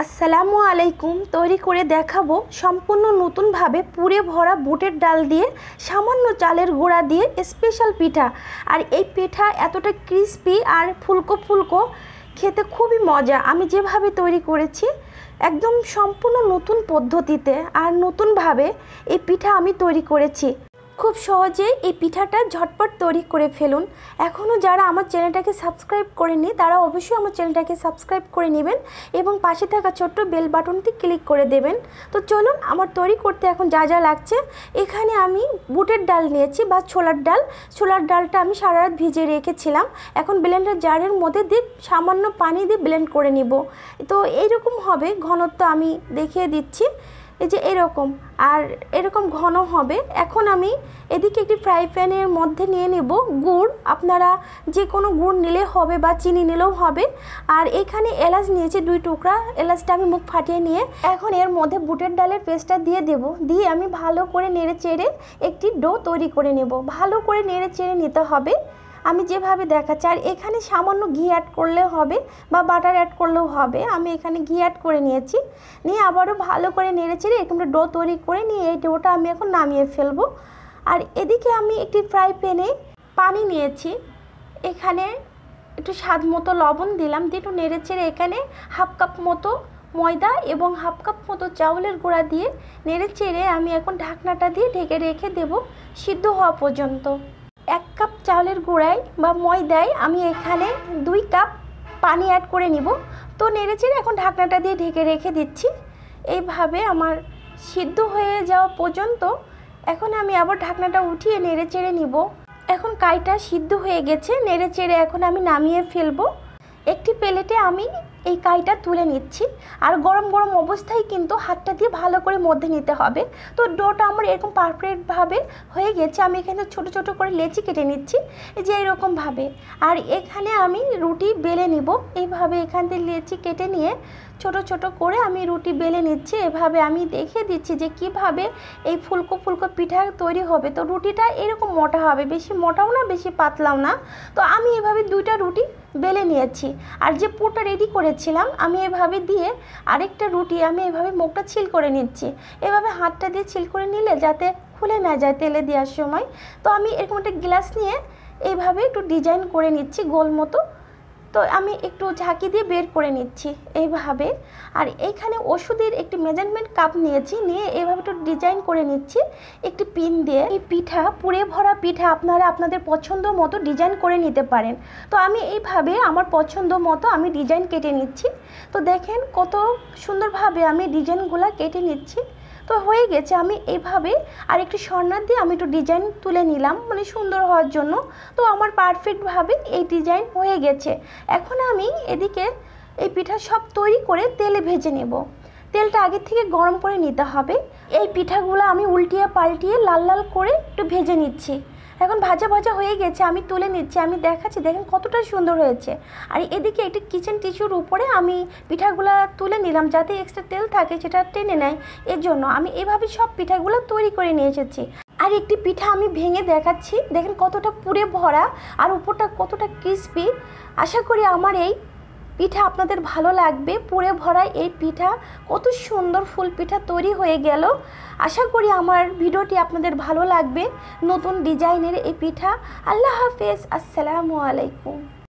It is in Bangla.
আসসালামু আলাইকুম। তৈরি করে দেখাবো সম্পূর্ণ নতুনভাবে পুরে ভরা বুটের ডাল দিয়ে সামান্য চালের গুঁড়া দিয়ে স্পেশাল পিঠা। আর এই পিঠা এতটা ক্রিস্পি আর ফুলকো ফুলকো, খেতে খুবই মজা। আমি যেভাবে তৈরি করেছি একদম সম্পূর্ণ নতুন পদ্ধতিতে আর নতুনভাবে এই পিঠা আমি তৈরি করেছি। খুব সহজে এই পিঠাটা ঝটপট তৈরি করে ফেলুন। এখনও যারা আমার চ্যানেলটাকে সাবস্ক্রাইব করেনি তারা অবশ্যই আমার চ্যানেলটাকে সাবস্ক্রাইব করে নেবেন এবং পাশে থাকা ছোট্ট বেল বাটনটি ক্লিক করে দেবেন। তো চলুন আমার তৈরি করতে এখন যা যা লাগছে। এখানে আমি বুটের ডাল নিয়েছি বা ছোলার ডাল। ছোলার ডালটা আমি সারা রাত ভিজিয়ে রেখেছিলাম। এখন ব্লেন্ডার জারের মধ্যে দিয়ে সামান্য পানি দিয়ে ব্লেন্ড করে নিব। তো এইরকম হবে ঘনত্ব, আমি দেখিয়ে দিচ্ছি। এই যে এরকম, আর এরকম ঘন হবে। এখন আমি এদিকে একটি ফ্রাই প্যানের মধ্যে নিয়ে নেব গুড়। আপনারা যে কোনো গুড় নিলে হবে বা চিনি নিলেও হবে। আর এখানে এলাচ নিয়েছি 2 টুকরা। এলাচটা আমি মুখ ফাটিয়ে নিয়ে এখন এর মধ্যে বুটের ডালের পেস্টটা দিয়ে দেব। দিয়ে আমি ভালো করে নেড়ে চেড়ে একটি ডো তৈরি করে নেব। ভালো করে নেড়ে চেড়ে নিতে হবে আমি যেভাবে দেখাচ্ছি। আর এখানে সামান্য ঘি অ্যাড করলেও হবে বা বাটার অ্যাড করলেও হবে। আমি এখানে ঘি অ্যাড করে নিয়েছি। নিয়ে আবারও ভালো করে নেড়ে চেড়ে এরকম ডো তৈরি করে নিয়ে এই ডোটা আমি এখন নামিয়ে ফেলবো। আর এদিকে আমি একটি ফ্রাই প্যানে পানি নিয়েছি। এখানে একটু স্বাদ মতো লবণ দিলাম, দিয়ে একটু নেড়ে চেড়ে এখানে হাফ কাপ মতো ময়দা এবং হাফ কাপ মতো চাউলের গুঁড়া দিয়ে নেড়ে চেড়ে আমি এখন ঢাকনাটা দিয়ে ঢেকে রেখে দেব সিদ্ধ হওয়া পর্যন্ত। 1 কাপ চাউলের গুঁড়ায় বা ময়দায় আমি এখানে 2 কাপ পানি অ্যাড করে নিব। তো নেড়েচেড়ে এখন ঢাকনাটা দিয়ে ঢেকে রেখে দিচ্ছি। এইভাবে আমার সিদ্ধ হয়ে যাওয়া পর্যন্ত এখন আমি আবার ঢাকনাটা উঠিয়ে নেড়েচেড়ে নিব। এখন কাইটা সিদ্ধ হয়ে গেছে। নেড়েচেড়ে এখন আমি নামিয়ে ফেলবো। একটি প্লেটে আমি এই কাইটা তুলে নিচ্ছি। আর গরম গরম অবস্থায় কিন্তু হাতটা দিয়ে ভালো করে মধ্যে নিতে হবে। তো ডোটা আমার এরকম পারফেক্টভাবে হয়ে গেছে। আমি এখানে ছোট ছোট করে লেচি কেটে নিচ্ছি, যে এরকমভাবে। আর এখানে আমি রুটি বেলে নিব। এইভাবে এখান থেকে লেচি কেটে নিয়ে ছোট ছোট করে আমি রুটি বেলে নিচ্ছি। এভাবে আমি দেখিয়ে দিচ্ছি যে কিভাবে এই ফুলকো ফুলকো পিঠা তৈরি হবে। তো রুটিটা এরকম মোটা হবে, বেশি মোটাও না বেশি পাতলাও না। তো আমি এভাবে 2টা রুটি বেলে নিয়েছি। আর যে পুরটা রেডি করেছিলাম আমি এভাবে দিয়ে আরেকটা রুটি আমি এভাবে মুখটা ছিল করে নিচ্ছি। এভাবে হাতটা দিয়ে ছিল করে নিলে যাতে খুলে না যায় তেলে দেওয়ার সময়। তো আমি এরকম একটা গ্লাস নিয়ে এইভাবে একটু ডিজাইন করে নিচ্ছি গোল মতো। তো আমি একটু ঝাঁকি দিয়ে বের করে নিচ্ছি এইভাবে। আর এইখানে ওষুধের একটি মেজারমেন্ট কাপ নিয়েছি, নিয়ে এইভাবে একটু ডিজাইন করে নিচ্ছি একটি পিন দিয়ে। এই পিঠা পুরে ভরা পিঠা আপনারা আপনাদের পছন্দ মতো ডিজাইন করে নিতে পারেন। তো আমি এইভাবে আমার পছন্দ মতো আমি ডিজাইন কেটে নিচ্ছি। তো দেখেন কত সুন্দরভাবে আমি ডিজাইনগুলো কেটে নিচ্ছি। তো হয়ে গেছে। আমি এইভাবে আর একটু সরনার দিয়ে আমি একটু ডিজাইন তুলে নিলাম, মানে সুন্দর হওয়ার জন্য। তো আমার পারফেক্টভাবে এই ডিজাইন হয়ে গেছে। এখন আমি এদিকে এই পিঠা সব তৈরি করে তেলে ভেজে নেব। তেলটা আগের থেকে গরম করে নিতে হবে। এই পিঠাগুলো আমি উল্টিয়ে পাল্টিয়ে লাল লাল করে একটু ভেজে নিচ্ছি। এখন ভাজা ভাজা হয়ে গেছে, আমি তুলে নিচ্ছি। আমি দেখাচ্ছি, দেখেন কতটা সুন্দর হয়েছে। আর এদিকে একটি কিচেন টিস্যুর উপরে আমি পিঠাগুলো তুলে নিলাম, যাতে এক্সট্রা তেল থাকে সেটা টেনে নেয়। এর জন্য আমি এভাবে সব পিঠাগুলো তৈরি করে নিয়ে এসেছি। আর একটি পিঠা আমি ভেঙে দেখাচ্ছি, দেখেন কতটা পুরে ভরা আর উপরটা কতটা ক্রিস্পি। আশা করি আমার এই পিঠা আপনাদের ভালো লাগবে। পুরে ভরা এই পিঠা কত সুন্দর ফুল পিঠা তৈরি হয়ে গেল। আশা করি আমার ভিডিওটি আপনাদের ভালো লাগবে। নতুন ডিজাইনের এই পিঠা। আল্লাহ হাফেজ। আসসালামু আলাইকুম।